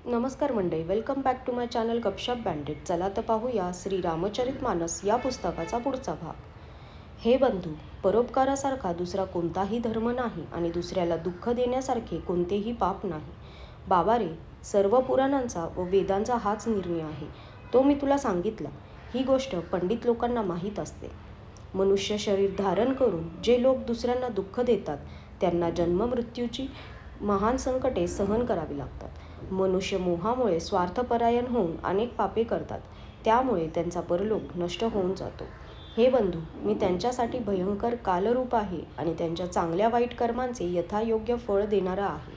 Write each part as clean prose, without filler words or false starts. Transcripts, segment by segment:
नमस्कार मंडळी, welcome back to my channel Gapshap बँडेड. चला तर पाहूया श्री रामचरितमानस या पुस्तकाचा पुढचा भाग. हे बंधू, परोपकारासारखा दुसरा कोणताही धर्म नाही आणि दुसऱ्याला दुःख देण्यासारखे कोणतेही पाप नाही. बाबा रे, सर्व पुराणांचा व वेदांचा हाच निर्णय आहे. तो मी तुला सांगितला. ही गोष्ट पंडित लोकांना माहीत असते. मनुष्य शरीर धारण करून जे लोक दुसऱ्यांना दुःख देतात त्यांना जन्ममृत्यूची महान संकटे सहन करावी लागतात. मनुष्य मोहामुळे स्वार्थपरायण होऊन अनेक पापे करतात. त्यामुळे त्यांचा परलोक नष्ट होऊन जातो. हे बंधू, मी त्यांच्यासाठी भयंकर कालरूप आहे आणि त्यांच्या चांगल्या वाईट कर्मांचे यथायोग्य फळ देणारा आहे.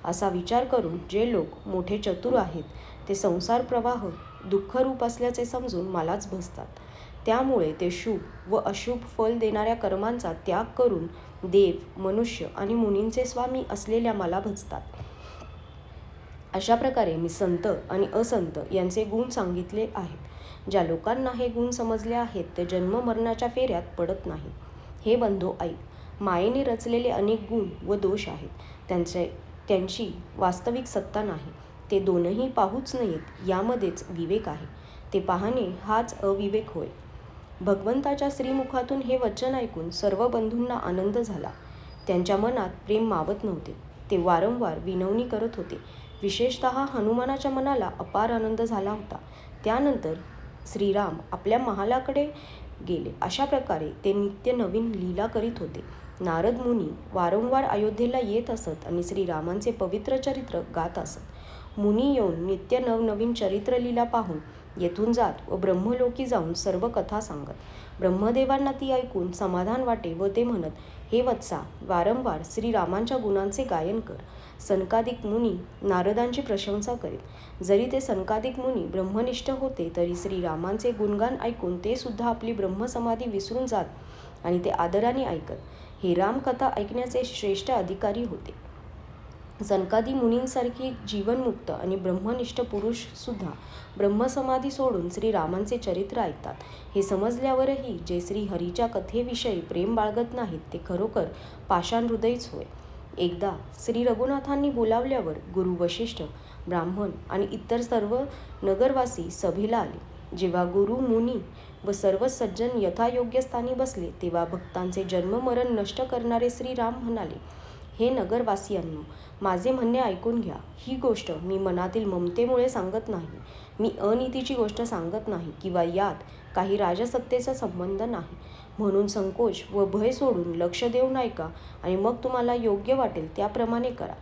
असा विचार करून जे लोक मोठे चतुर आहेत ते संसार प्रवाह दुःखरूप असल्याचे समजून मलाच भजतात. त्यामुळे ते शुभ व अशुभ फल देणाऱ्या कर्मांचा त्याग करून देव, मनुष्य आणि मुनींचे स्वामी असलेल्या मला भजतात. अशा प्रकारे मी संत आणि असंत यांचे गुण सांगितले आहेत. ज्या लोकांना हे गुण समजले आहेत ते जन्ममरणाच्या फेऱ्यात पडत नाहीत. हे बंधू ऐक, मायेने रचलेले अनेक गुण व दोष आहेत. त्यांची वास्तविक सत्ता नाही. ते दोनही पाहूच नयेत यामध्येच विवेक आहे. ते पाहणे हाच अविवेक होय. भगवंताच्या श्रीमुखातून हे वचन ऐकून सर्व बंधूंना आनंद झाला. त्यांच्या मनात प्रेम मावत नव्हते. ते वारंवार विनवणी करत होते. विशेषतः हनुमानाच्या मनाला अपार आनंद झाला होता. त्यानंतर श्रीराम आपल्या महालाकडे गेले. अशा प्रकारे ते नित्य नवीन लीला करीत होते. नारद मुनी वारंवार अयोध्येला येत असत आणि श्रीरामांचे पवित्र चरित्र गात असत. मुनी येऊन नित्य नवनवीन चरित्रलीला पाहून येथून जात व ब्रह्मलोकी जाऊन सर्व कथा सांगत. ब्रह्मदेवांना ती ऐकून समाधान वाटे व ते म्हणत, हे वत्सा, वारंवार श्रीरामांच्या गुणांचे गायन कर. सनकादिक मुनी नारदांची प्रशंसा करीत. जरी ते सनकादिक मुनी ब्रह्मनिष्ठ होते तरी श्रीरामांचे गुणगान ऐकून ते सुद्धा आपली ब्रह्मसमाधी विसरून जात आणि ते आदराने ऐकत. हे रामकथा ऐकण्याचे श्रेष्ठ अधिकारी होते. सनकादी मुनींसारखी जीवनमुक्त आणि ब्रह्मनिष्ठ पुरुष सुद्धा ब्रह्मसमाधी सोडून श्रीरामांचे चरित्र ऐकतात. हे समजल्यावरही जे श्री हरीच्या कथेविषयी प्रेम बाळगत नाहीत ते खरोखर पाषाण हृदयच होय. एकदा श्री रघुनाथांनी बोलावल्यावर गुरु वशिष्ठ, ब्राह्मण आणि इतर सर्व नगरवासी सभेला आले. जेव्हा गुरु, मुनी व सर्व सज्जन यथायोग्य स्थानी बसले तेव्हा भक्तांचे जन्ममरण नष्ट करणारे श्रीराम म्हणाले, हे नगरवासियांनो, माझे म्हणणे ऐकून घ्या. ही गोष्ट मी मनातील ममतेमुळे सांगत नाही. मी अनीतीची गोष्ट सांगत नाही किंवा यात काही राजसत्तेचा संबंध नाही. म्हणून संकोच व भय सोडून लक्ष देऊन ऐका आणि मग तुम्हाला योग्य वाटेल त्याप्रमाणे करा.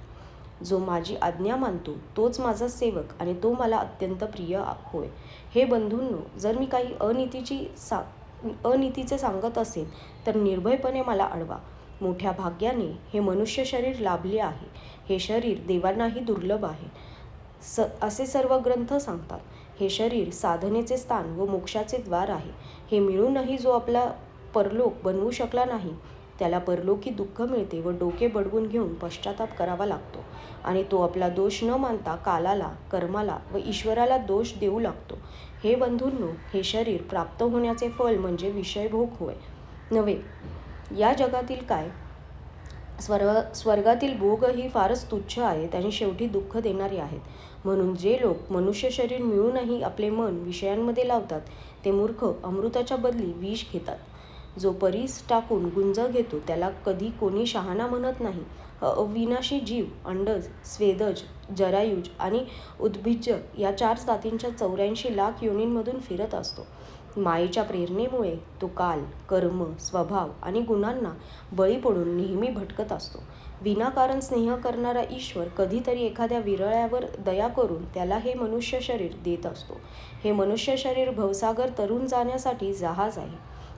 जो माझी आज्ञा मानतो तोच माझा सेवक आणि तो मला अत्यंत प्रिय होय. हे बंधूंनो, जर मी काही अनीतीचे सांगत असेल तर निर्भयपणे मला अडवा. मोठ्या भाग्याने हे मनुष्य शरीर लाभले आहे. हे शरीर देवांनाही दुर्लभ आहे असे सर्व ग्रंथ सांगतात. हे शरीर साधनेचे स्थान व मोक्षाचे द्वार आहे. हे मिळूनही जो आपला परलोक बनवू शकला नाही त्याला परलोकी दुःख मिळते व डोके बडवून घेऊन पश्चाताप करावा लागतो आणि तो आपला दोष न मानता कालाला, कर्माला व ईश्वराला दोष देऊ लागतो. हे बंधूंनो, हे शरीर प्राप्त होण्याचे फळ म्हणजे विषयभोग होय नव्हे. या जगातील काय, स्वर्गातील भोगही फारच तुच्छ आहेत आणि शेवटी दुःख देणारे आहेत. म्हणून जे लोक मनुष्य शरीर मिळूनही आपले मन विषयांमध्ये लावतात ते मूर्ख अमृताच्या बदली विष घेतात. जो परीस टाकून गुंज घेतो त्याला कधी कोणी शहाणा म्हणत नाही. अविनाशी जीव अंडज, स्वेदज, जरायुज आणि उद्भिज्ज या 4 जातींच्या 84 लाख योनींमधून फिरत असतो. मायेच्या प्रेरणेमुळे तो काल, कर्म, स्वभाव आणि गुणांना बळी पडून नेहमी भटकत असतो. विनाकारण स्नेह करणारा ईश्वर कधीतरी एखाद्या विरळ्यावर दया करून त्याला हे मनुष्य शरीर देत असतो. हे मनुष्य शरीर भवसागर तरून जाण्यासाठी जहाज आहे.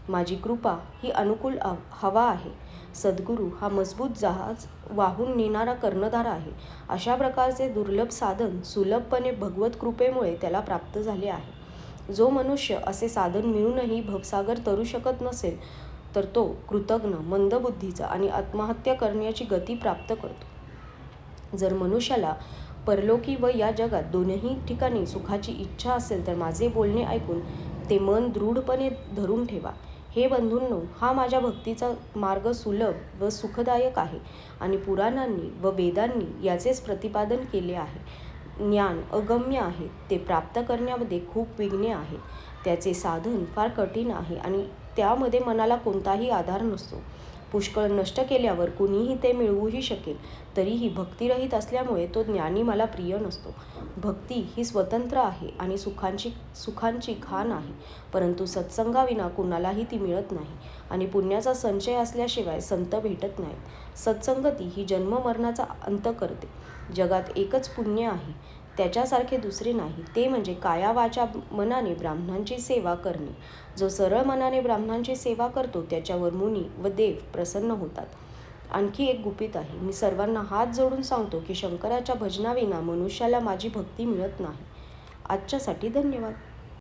माझी कृपा ही अनुकूल हवा आहे. सद्गुरू हा मजबूत जहाज वाहून नेणारा कर्णधार आहे. अशा प्रकारचे दुर्लभ साधन सुलभपणे भगवत कृपेमुळे त्याला प्राप्त झाले आहे. जो मनुष्य असे साधन मिळूनही भवसागर तरू शकत नसेल तर तो कृतघ्न, मंदबुद्धीचा आणि आत्महत्या करण्याची गती प्राप्त करतो. जर मनुष्याला परलोकी व या जगात दोन्ही ठिकाणी सुखाची इच्छा असेल तर माझे बोलणे ऐकून ते मन दृढपणे धरून ठेवा. हे बंधूंनो, हा माझ्या भक्तीचा मार्ग सुलभ व सुखदायक आहे आणि पुराणांनी व वेदांनी याचेच प्रतिपादन केले आहे. ज्ञान अगम्य आहे, ते प्राप्त करण्यामध्ये खूप विघ्ने आहेत. त्याचे साधन फार कठीण आहे आणि त्यामध्ये मनाला कोणताही आधार नसतो. पुष्कळ नष्ट केल्यावर कुणीही ते मिळवूही शकेल, तरीही भक्तिरहित असल्यामुळे तो ज्ञानी मला प्रिय नसतो. भक्ती ही स्वतंत्र आहे आणि सुखांची खाण आहे, परंतु सत्संगाविना कुणालाही ती मिळत नाही आणि पुण्याचा संचय असल्याशिवाय संत भेटत नाहीत. सत्संगती ही जन्ममरणाचा अंत करते. जगात एकच पुण्य आहे, त्याच्यासारखे दुसरे नाही, ते म्हणजे काया वाचा मनाने ब्राह्मणांची सेवा करणे. जो सरळ मनाने ब्राह्मणांची सेवा करतो त्याच्यावर मुनी व देव प्रसन्न होतात. आणखी एक गुपित आहे. मी सर्वांना हात जोडून सांगतो की शंकराच्या भजनाविना मनुष्याला माझी भक्ती मिळत नाही. आजच्यासाठी धन्यवाद.